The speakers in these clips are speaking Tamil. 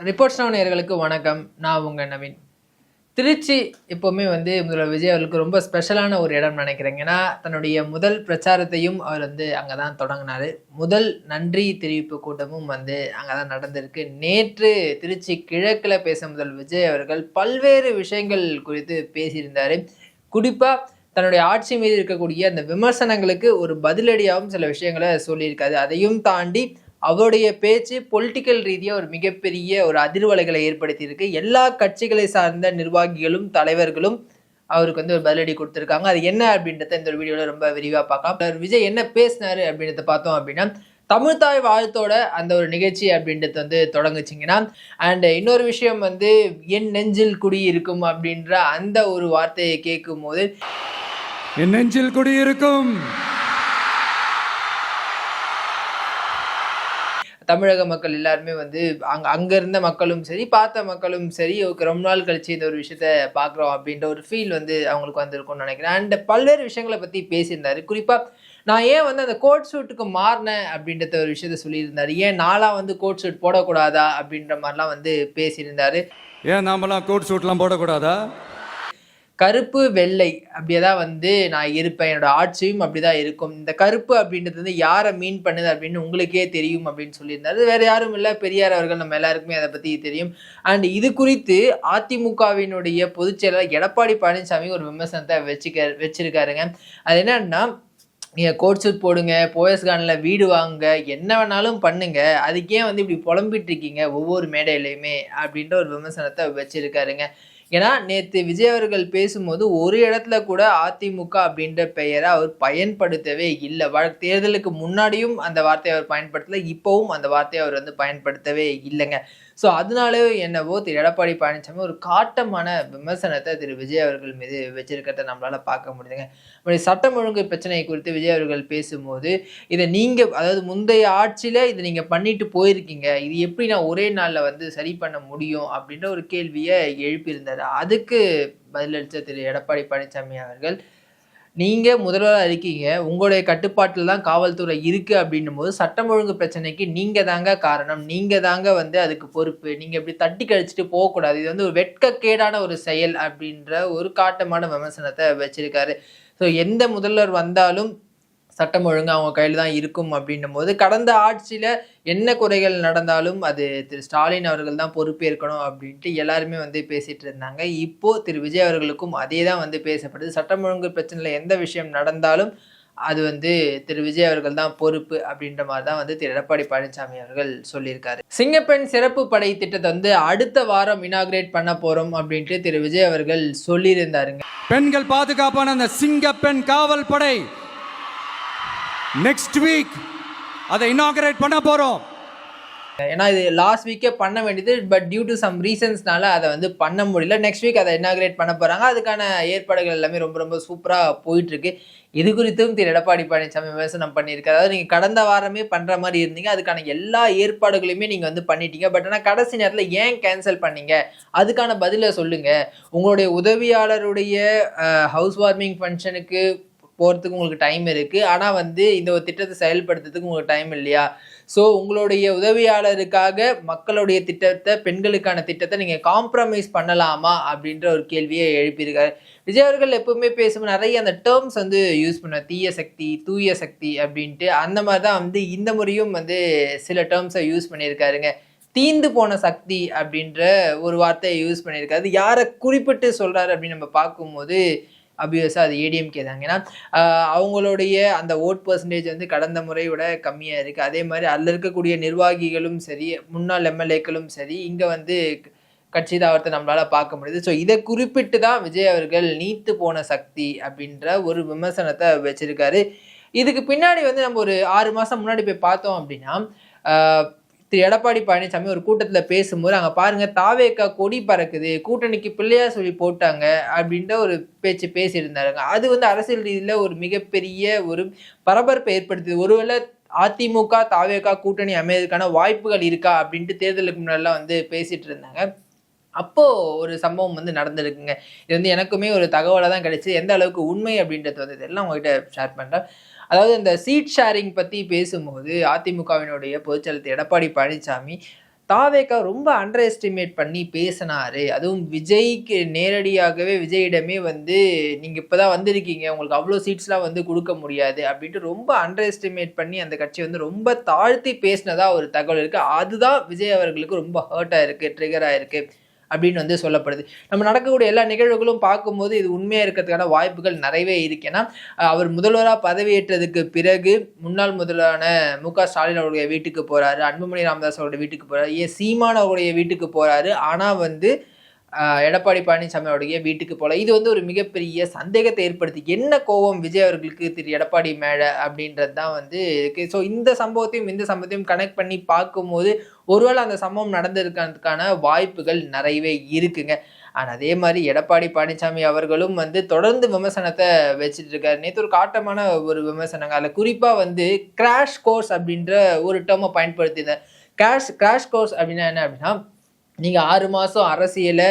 ரிப்போர்ட்ஸ் நவ் நேயர்களுக்கு வணக்கம். நான் உங்கள் நவீன். திருச்சி எப்போவுமே முதல்வர் விஜய் அவர்களுக்கு ரொம்ப ஸ்பெஷலான ஒரு இடம் நினைக்கிறேங்க. ஏன்னா தன்னுடைய முதல் பிரச்சாரத்தையும் அவர் அங்கே தான் தொடங்கினார். முதல் நன்றி தெரிவிப்பு கூட்டமும் அங்கே தான் நடந்திருக்கு. நேற்று திருச்சி கிழக்கில் பேச முதல் விஜய் அவர்கள் பல்வேறு விஷயங்கள் குறித்து பேசியிருந்தார். குறிப்பாக தன்னுடைய ஆட்சி மீது இருக்கக்கூடிய அந்த விமர்சனங்களுக்கு ஒரு பதிலடியாகவும் சில விஷயங்களை சொல்லியிருக்காரு. அதையும் தாண்டி அவருடைய பேச்சு பொலிட்டிக்கல் ரீதியாக ஒரு மிகப்பெரிய ஒரு அதிர்வலைகளை ஏற்படுத்தியிருக்கு. எல்லா கட்சிகளை சார்ந்த நிர்வாகிகளும் தலைவர்களும் அவருக்கு ஒரு பதிலடி கொடுத்துருக்காங்க. அது என்ன அப்படின்றத இந்த ஒரு வீடியோவில் ரொம்ப விரிவாக பார்க்கலாம். விஜய் என்ன பேசினாரு அப்படின்றத பார்த்தோம் அப்படின்னா, தமிழ்தாய் வாழ்த்தோட அந்த ஒரு நிகழ்ச்சி அப்படின்றது தொடங்குச்சிங்கன்னா, அண்ட் இன்னொரு விஷயம் என் நெஞ்சில் குடி இருக்கும் அப்படின்ற அந்த ஒரு வார்த்தையை கேட்கும் போது, என் நெஞ்சில் குடி இருக்கும் தமிழக மக்கள் எல்லாருமே அங்க இருந்த மக்களும் சரி, பார்த்த மக்களும் சரி, ரொம்ப நாள் கழிச்சு இந்த ஒரு விஷயத்த பார்க்குறோம் அப்படின்ற ஒரு ஃபீல் அவங்களுக்கு வந்திருக்கும்னு நினைக்கிறேன். அண்ட் பல்வேறு விஷயங்களை பற்றி பேசியிருந்தாரு. குறிப்பாக நான் ஏன் அந்த கோட் சூட்டுக்கு மாறினேன் அப்படின்றத ஒரு விஷயத்த சொல்லியிருந்தாரு. ஏன் நாளாக கோட் சூட் போடக்கூடாதா அப்படின்ற மாதிரிலாம் பேசியிருந்தாரு. ஏன் நாமெல்லாம் கோட் சூட்லாம் போடக்கூடாதா? கருப்பு வெள்ளை அப்படியேதான் நான் இருப்பேன், என்னோட ஆட்சியும் அப்படிதான் இருக்கும். இந்த கருப்பு அப்படின்றது யாரை மீன் பண்ணுது அப்படின்னு உங்களுக்கே தெரியும் அப்படின்னு சொல்லியிருந்தாரு. வேற யாரும் இல்லை, பெரியார் அவர்கள். நம்ம எல்லாருக்குமே அதை பத்தி தெரியும். அண்ட் இது குறித்து அதிமுகவினுடைய பொதுச் செயலாளர் எடப்பாடி பழனிசாமி ஒரு விமர்சனத்தை வச்சிருக்காருங்க. அது என்னன்னா, நீங்கள் கோட் சூட் போடுங்க, போயஸ்கானில் வீடு வாங்க, என்ன வேணாலும் பண்ணுங்க, அதுக்கே இப்படி புலம்பிட்டு இருக்கீங்க ஒவ்வொரு மேடையிலையுமே அப்படின்ற ஒரு விமர்சனத்தை வச்சிருக்காருங்க. ஏன்னா நேற்று விஜய் அவர்கள் பேசும்போது ஒரு இடத்துல கூட அதிமுக அப்படின்ற பெயரை அவர் பயன்படுத்தவே இல்லை. தேர்தலுக்கு முன்னாடியும் அந்த வார்த்தையை அவர் பயன்படுத்தலை, இப்போவும் அந்த வார்த்தையை அவர் பயன்படுத்தவே இல்லைங்க. ஸோ அதனாலே என்னவோ திரு எடப்பாடி பழனிசாமி ஒரு காட்டமான விமர்சனத்தை திரு விஜய் அவர்கள் மீது வச்சிருக்கிறத நம்மளால பார்க்க முடியுதுங்க. சட்டம் ஒழுங்கு பிரச்சனை குறித்து விஜய் அவர்கள் பேசும்போது, இதை நீங்கள் அதாவது முந்தைய ஆட்சியில் இதை நீங்கள் பண்ணிட்டு போயிருக்கீங்க, இது எப்படி நான் ஒரே நாளில் சரி பண்ண முடியும் அப்படின்ற ஒரு கேள்வியை எழுப்பியிருந்தார். அதுக்கு பதிலளித்த திரு எடப்பாடி பழனிசாமி அவர்கள், நீங்கள் முதல்வராக இருக்கீங்க, உங்களுடைய கட்டுப்பாட்டில் தான் காவல்துறை இருக்குது அப்படின்னும் போது சட்டம் ஒழுங்கு பிரச்சனைக்கு நீங்கள் தாங்க காரணம், நீங்கள் தாங்க அதுக்கு பொறுப்பு, நீங்கள் இப்படி தட்டி கழிச்சிட்டு போகக்கூடாது, இது ஒரு வெட்கக்கேடான ஒரு செயல் அப்படின்ற ஒரு காட்டமான விமர்சனத்தை வச்சிருக்காரு. ஸோ எந்த முதல்வர் வந்தாலும் சட்டம் ஒழுங்கு அவங்க கையில் தான் இருக்கும் அப்படின்னும் போது, கடந்த ஆட்சியில் என்ன குறைகள் நடந்தாலும் அது திரு ஸ்டாலின் அவர்கள் தான் பொறுப்பேற்கணும் அப்படின்ட்டு எல்லாருமே பேசிட்டு இருந்தாங்க. இப்போ திரு விஜய் அவர்களுக்கும் அதே தான் பேசப்படுது. சட்டம் ஒழுங்கு பிரச்சனையில் எந்த விஷயம் நடந்தாலும் அது திரு விஜய் அவர்கள் தான் பொறுப்பு அப்படின்ற மாதிரி தான் திரு எடப்பாடி பழனிசாமி அவர்கள் சொல்லியிருக்காரு. சிங்கப்பெண் சிறப்பு படை திட்டத்தை அடுத்த வாரம் இனாகிரேட் பண்ண போறோம் அப்படின்ட்டு திரு விஜய் அவர்கள் சொல்லியிருந்தாருங்க. பெண்கள் பாதுகாப்பான அந்த சிங்கப்பெண் காவல் படை நெக்ஸ்ட் வீக் அதை இனாகிரேட் பண்ண போறோம். ஏன்னா இது லாஸ்ட் வீக்கே பண்ண வேண்டியது, பட் டியூ டு சம் ரீசன்ஸ்னால அதை பண்ண முடியல. நெக்ஸ்ட் வீக் அதை இனாகிரேட் பண்ண போறாங்க. அதுக்கான ஏற்பாடுகள் எல்லாமே ரொம்ப ரொம்ப சூப்பராக போயிட்டு இருக்கு. இது குறித்தும் திரு எடப்பாடி பழனிசாமி விமர்சனம் பண்ணியிருக்காரு. அதாவது நீங்கள் கடந்த வாரமே பண்ற மாதிரி இருந்தீங்க, அதுக்கான எல்லா ஏற்பாடுகளையுமே நீங்க பண்ணிட்டீங்க, பட் ஆனால் கடைசி நேரத்தில் ஏன் கேன்சல் பண்ணீங்க, அதுக்கான பதிலை சொல்லுங்க. உங்களுடைய உதவியாளருடைய ஹவுஸ் வார்மிங் ஃபங்க்ஷனுக்கு போகிறதுக்கு உங்களுக்கு டைம் இருக்குது, ஆனால் இந்த ஒரு திட்டத்தை செயல்படுத்துறதுக்கு உங்களுக்கு டைம் இல்லையா? ஸோ உங்களுடைய உதவியாளருக்காக மக்களுடைய திட்டத்தை, பெண்களுக்கான திட்டத்தை நீங்கள் காம்ப்ரமைஸ் பண்ணலாமா அப்படின்ற ஒரு கேள்வியை எழுப்பியிருக்காரு. விஜய் அவர்கள் எப்பவுமே பேசும்போது நிறைய அந்த டேர்ம்ஸ் யூஸ் பண்ணுவார். தீய சக்தி, தூய சக்தி அப்படின்ட்டு. அந்த மாதிரி தான் இந்த முறையும் சில டேர்ம்ஸை யூஸ் பண்ணியிருக்காருங்க. தீந்து போன சக்தி அப்படின்ற ஒரு வார்த்தையை யூஸ் பண்ணியிருக்காரு. யாரை குறிப்பிட்டு சொல்கிறாரு அப்படின்னு நம்ம பார்க்கும்போது அபியஸாக அது ஏடிஎம்கே தாங்க. ஏன்னா அவங்களுடைய அந்த ஓட் பர்சன்டேஜ் கடந்த முறையோட கம்மியாக இருக்குது. அதே மாதிரி அதில் இருக்கக்கூடிய நிர்வாகிகளும் சரி, முன்னாள் எம்எல்ஏக்களும் சரி, இங்கே கட்சி தாவரத்தை நம்மளால் பார்க்க முடியுது. ஸோ இதை குறிப்பிட்டு தான் விஜய் அவர்கள் நீத்து போன சக்தி அப்படின்ற ஒரு விமர்சனத்தை வச்சிருக்காரு. இதுக்கு பின்னாடி நம்ம ஒரு 6 மாதம் முன்னாடி போய் பார்த்தோம் அப்படின்னா, திரு எடப்பாடி பழனிசாமி ஒரு கூட்டத்தில் பேசும்போது, அங்கே பாருங்க தாவேக்கா கொடி பறக்குது, கூட்டணிக்கு பிள்ளையார் சொல்லி போட்டாங்க அப்படின்ற ஒரு பேச்சு பேசியிருந்தாருங்க. அது அரசியல் ரீதியில் ஒரு மிகப்பெரிய ஒரு பரபரப்பை ஏற்படுத்துது. ஒருவேளை அதிமுக தாவேக்கா கூட்டணி அமைவதற்கான வாய்ப்புகள் இருக்கா அப்படின்ட்டு தேர்தலுக்கு முன்னாடிலாம் பேசிட்டு இருந்தாங்க. அப்போ ஒரு சம்பவம் நடந்திருக்குங்க. இது எனக்குமே ஒரு தகவலாக தான் கிடைச்சு, எந்த அளவுக்கு உண்மை அப்படின்றது இதெல்லாம் உங்ககிட்ட ஷேர் பண்ணுறேன். அதாவது இந்த சீட் ஷேரிங் பற்றி பேசும்போது அதிமுகவினுடைய பொதுச்செயலாளர் எடப்பாடி பழனிசாமி தாவேகா ரொம்ப அண்டர் எஸ்டிமேட் பண்ணி பேசினாரு. அதுவும் விஜய்க்கு நேரடியாகவே விஜயிடமே வந்து நீங்க இப்பதான் வந்திருக்கீங்க, உங்களுக்கு அவ்வளோ சீட்ஸ்லாம் வந்து கொடுக்க முடியாது அப்படின்ட்டு ரொம்ப அண்டர் எஸ்டிமேட் பண்ணி அந்த கட்சி வந்து ரொம்ப தாழ்த்தி பேசினதா ஒரு தகவல் இருக்கு. அதுதான் விஜய் அவர்களுக்கு ரொம்ப ஹர்ட் ஆயிருக்கு, ட்ரிகர் ஆயிருக்கு அப்படின்னு வந்து சொல்லப்படுது. நம்ம நடக்கக்கூடிய எல்லா நிகழ்வுகளும் பார்க்கும்போது இது உண்மையா இருக்கிறதுக்கான வாய்ப்புகள் நிறையவே இருக்கு. ஏன்னா அவர் முதல்வராக பதவியேற்றதுக்கு பிறகு முன்னாள் முதல்வரான மு.க. ஸ்டாலின் அவருடைய வீட்டுக்கு போறாரு, அன்புமணி ராமதாஸ் அவருடைய வீட்டுக்கு போறாரு, சீமான் அவருடைய வீட்டுக்கு போறாரு. ஆனா வந்து எடப்பாடி பழனிசாமி அவருடைய வீட்டுக்கு போல. இது வந்து ஒரு மிகப்பெரிய சந்தேகத்தை ஏற்படுத்தி என்ன கோவம் விஜய் அவர்களுக்கு திரு எடப்பாடி மேல அப்படின்றது தான் வந்து இருக்கு. ஸோ இந்த சம்பவத்தையும் கனெக்ட் பண்ணி பார்க்கும்போது ஒருவேளை அந்த சம்பவம் நடந்திருக்கிறதுக்கான வாய்ப்புகள் நிறையவே இருக்குங்க. ஆனால் அதே மாதிரி எடப்பாடி பழனிசாமி அவர்களும் வந்து தொடர்ந்து விமர்சனத்தை வச்சுட்டு இருக்காரு. நேற்று ஒரு காட்டமான ஒரு விமர்சனங்க. அதில் குறிப்பாக வந்து கிராஷ் கோர்ஸ் அப்படின்ற ஒரு டேர்மை பயன்படுத்தினேன். கிராஷ் கோர்ஸ் அப்படின்னா என்ன அப்படின்னா, நீங்கள் 6 மாதம் அரசியலை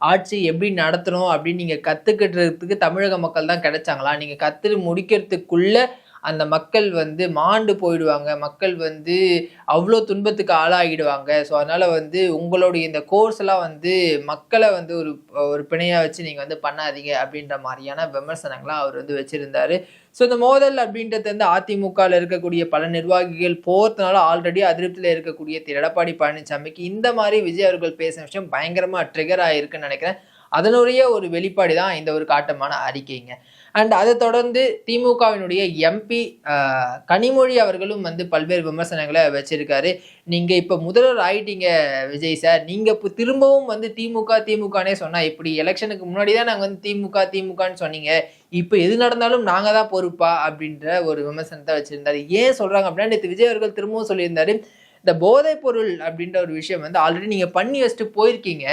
ஆட்சி எப்படி நடத்தணும் அப்படின்னு நீங்கள் கற்றுக்கிட்டுறதுக்கு தமிழக மக்கள் தான் கிடைச்சாங்களா? நீங்கள் கற்று முடிக்கிறதுக்குள்ள அந்த மக்கள் வந்து மாண்டு போயிடுவாங்க, மக்கள் வந்து அவ்வளோ துன்பத்துக்கு ஆளாகிடுவாங்க. ஸோ அதனால் வந்து உங்களுடைய இந்த கோர்ஸ் எல்லாம் வந்து மக்களை வந்து ஒரு பிணையாக வச்சு நீங்கள் வந்து பண்ணாதீங்க அப்படின்ற மாதிரியான விமர்சனங்களாக அவர் வந்து வச்சுருந்தாரு. ஸோ இந்த மோதல் அப்படின்றது வந்து அதிமுகவில் இருக்கக்கூடிய பல நிர்வாகிகள் போகிறதுனால ஆல்ரெடி அதிருப்தியில் இருக்கக்கூடிய திரு எடப்பாடி பழனிசாமிக்கு இந்த மாதிரி விஜய் அவர்கள் பேசின விஷயம் பயங்கரமாக ட்ரிகர் ஆகிருக்குன்னு நினைக்கிறேன். அதனுடைய ஒரு வெளிப்பாடு தான் இந்த ஒரு காட்டமான அறிக்கைங்க. அண்ட் அதை தொடர்ந்து திமுகவினுடைய எம்பி கனிமொழி அவர்களும் வந்து பல்வேறு விமர்சனங்களை வச்சிருக்காரு. நீங்கள் இப்போ முதல்வர் ஆயிட்டீங்க விஜய் சார், நீங்கள் இப்போ திரும்பவும் வந்து திமுகனே சொன்னால் எப்படி? எலெக்ஷனுக்கு முன்னாடி தான் நாங்கள் வந்து திமுகன்னு சொன்னீங்க, இப்போ எது நடந்தாலும் நாங்கள் தான் பொறுப்பா அப்படின்ற ஒரு விமர்சனத்தை வச்சிருந்தாரு. ஏன் சொல்கிறாங்க அப்படின்னா, நேற்று விஜய் அவர்கள் திரும்பவும் சொல்லியிருந்தாரு, இந்த போதைப் பொருள் அப்படின்ற ஒரு விஷயம் வந்து ஆல்ரெடி நீங்கள் பண்ணி வச்சுட்டு போயிருக்கீங்க,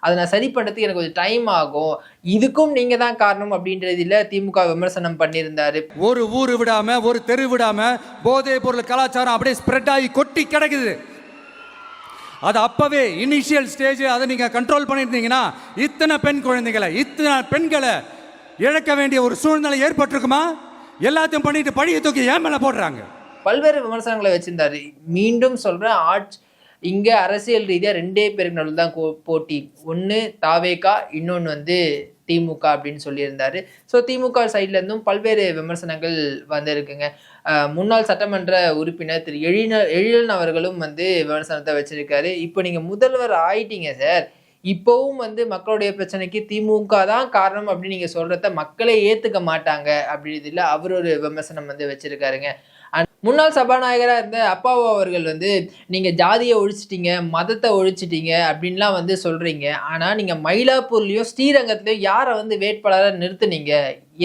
அதை நான் சரி பண்ணுறதுக்கு எனக்கு கொஞ்சம் டைம் ஆகும், இதுக்கும் நீங்க தான் காரணம் அப்படின்றதுல திமுக விமர்சனம் பண்ணியிருந்தாரு. ஒரு ஊர் விடாம, ஒரு தெரு விடாம போதைப் பொருள் கலாச்சாரம் அப்படியே ஸ்ப்ரெட் ஆகி கொட்டி கிடக்குது. அது அப்பவே இனிஷியல் ஸ்டேஜ் அதை நீங்க கண்ட்ரோல் பண்ணியிருந்தீங்கன்னா இத்தனை பெண்களை இழக்க வேண்டிய ஒரு சூழ்நிலை ஏற்பட்டிருக்குமா? எல்லாத்தையும் பண்ணிட்டு பழிய தூக்கி ஏன் மேல போடுறாங்க. பல்வேறு விமர்சனங்களை வச்சிருந்தாரு. மீண்டும் சொல்றேன், இங்க அரசியல் ரீதியா 2 பேருக்கு நடுவில் தான் போட்டி. ஒன்று தாவேகா, இன்னொன்று வந்து திமுக அப்படின்னு சொல்லியிருந்தாரு. ஸோ திமுக சைட்ல இருந்தும் பல்வேறு விமர்சனங்கள் வந்திருக்குங்க. முன்னாள் சட்டமன்ற உறுப்பினர் திரு எழிலன் அவர்களும் வந்து விமர்சனத்தை வச்சிருக்காரு. இப்போ நீங்க முதல்வர் ஆயிட்டீங்க சார், இப்போவும் வந்து மக்களுடைய பிரச்சனைக்கு திமுக தான் காரணம் அப்படின்னு நீங்க சொல்றத மக்களே ஏத்துக்க மாட்டாங்க அப்படின்றதுல அவர் ஒரு விமர்சனம் வந்து வச்சிருக்காருங்க. முன்னாள் சபாநாயகராக இருந்த அப்பாவு அவர்கள் வந்து நீங்கள் ஜாதியை ஒழிச்சிட்டீங்க, மதத்தை ஒழிச்சிட்டீங்க அப்படின்லாம் வந்து சொல்கிறீங்க. ஆனால் நீங்கள் மயிலாப்பூர்லேயும் ஸ்ரீரங்கத்துலேயும் யாரை வந்து வேட்பாளராக நிறுத்துனீங்க,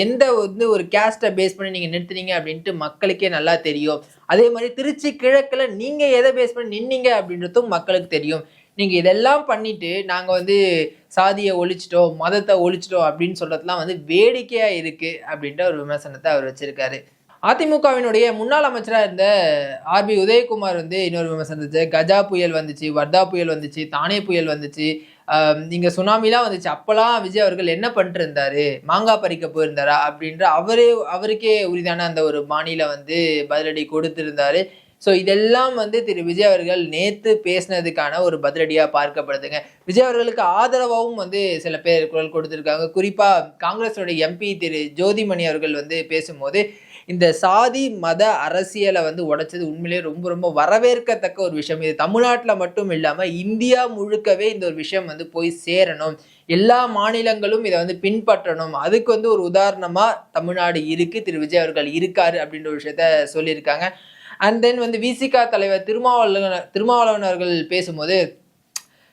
எந்த வந்து ஒரு கேஸ்ட்டை பேஸ் பண்ணி நீங்கள் நிறுத்துனீங்க அப்படின்ட்டு மக்களுக்கே நல்லா தெரியும். அதே மாதிரி திருச்சி கிழக்கில் நீங்கள் எதை பேஸ் பண்ணி நின்னீங்க அப்படின்றதும் மக்களுக்கு தெரியும். நீங்கள் இதெல்லாம் பண்ணிட்டு நாங்கள் வந்து சாதியை ஒழிச்சிட்டோம், மதத்தை ஒழிச்சிட்டோம் அப்படின்னு சொல்கிறதுலாம் வந்து வேடிக்கையாக இருக்குது அப்படின்ற ஒரு விமர்சனத்தை அவர் வச்சுருக்காரு. அதிமுகவினுடைய முன்னாள் அமைச்சராக இருந்த ஆர்பி உதயகுமார் வந்து இன்னொரு விமர்சனம், கஜா புயல் வந்துச்சு, வர்தா புயல் வந்துச்சு, தானே புயல் வந்துச்சு, இங்கே சுனாமிலாம் வந்துச்சு, அப்போல்லாம் விஜய் அவர்கள் என்ன பண்ணிட்டு இருந்தாரு, மாங்காய் பறிக்க போயிருந்தாரா அப்படின்ற அவருக்கே உரிதான அந்த ஒரு பாணியில் வந்து பதிலடி கொடுத்திருந்தாரு. ஸோ இதெல்லாம் வந்து திரு விஜய் அவர்கள் நேற்று பேசினதுக்கான ஒரு பதிலடியாக பார்க்கப்படுதுங்க. விஜய் அவர்களுக்கு ஆதரவாகவும் வந்து சில பேர் குரல் கொடுத்துருக்காங்க. குறிப்பாக காங்கிரஸோட எம்பி திரு ஜோதிமணி அவர்கள் வந்து பேசும்போது, இந்த சாதி மத அரசியலை வந்து உடைச்சது உண்மையிலேயே ரொம்ப ரொம்ப வரவேற்கத்தக்க ஒரு விஷயம். இது தமிழ்நாட்டில் மட்டும் இல்லாமல் இந்தியா முழுக்கவே இந்த ஒரு விஷயம் வந்து போய் சேரணும், எல்லா மாநிலங்களும் இதை வந்து பின்பற்றணும், அதுக்கு வந்து ஒரு உதாரணமாக தமிழ்நாடு இருக்குது, திரு விஜய் அவர்கள் இருக்காரு அப்படின்ற ஒரு விஷயத்த சொல்லியிருக்காங்க. அண்ட் தென் வந்து விசிகா தலைவர் திருமாவளவன் அவர்கள் பேசும்போது,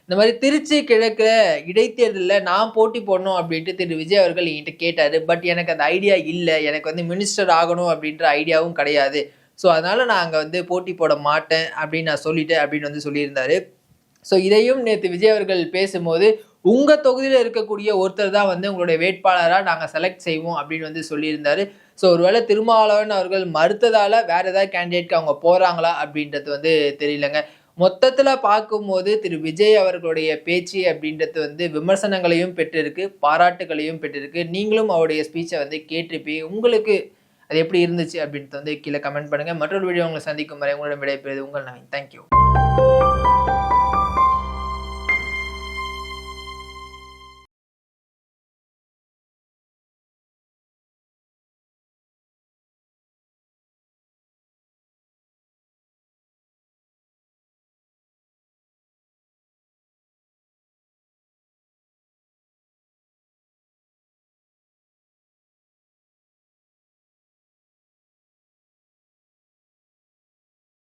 இந்த மாதிரி திருச்சி கிழக்கு இடைத்தேர்தலில் நான் போட்டி போடணும் அப்படின்ட்டு திரு விஜய் அவர்கள் என்கிட்ட கேட்டார். பட் எனக்கு அந்த ஐடியா இல்லை, எனக்கு வந்து மினிஸ்டர் ஆகணும் அப்படின்ற ஐடியாவும் கிடையாது, ஸோ அதனால் நான் அங்கே வந்து போட்டி போட மாட்டேன் அப்படின்னு நான் சொல்லிட்டேன் அப்படின்னு வந்து சொல்லியிருந்தாரு. ஸோ இதையும் நேற்று விஜய் அவர்கள் பேசும்போது, உங்கள் தொகுதியில் இருக்கக்கூடிய ஒருத்தர் தான் வந்து உங்களுடைய வேட்பாளராக நாங்கள் செலக்ட் செய்வோம் அப்படின்னு வந்து சொல்லியிருந்தாரு. ஸோ ஒருவேளை திருமாவளவன் அவர்கள் மறுத்ததால் வேறு ஏதாவது கேண்டிடேட்க்கு அவங்க போகிறாங்களா அப்படின்றது வந்து தெரியலங்க. மொத்தத்தில் பார்க்கும்போது திரு விஜய் அவர்களுடைய பேச்சு அப்படின்றது வந்து விமர்சனங்களையும் பெற்றிருக்கு, பாராட்டுகளையும் பெற்றிருக்கு. நீங்களும் அவருடைய ஸ்பீச்சை வந்து கேட்டிருப்பீங்க. உங்களுக்கு அது எப்படி இருந்துச்சு அப்படின்றது வந்து கீழே கமெண்ட் பண்ணுங்கள். மற்றொரு வீடியோ உங்களை சந்திக்கும் வரை உங்களிடம் விடைபெறுவது உங்கள் நவீன். தேங்க்யூ.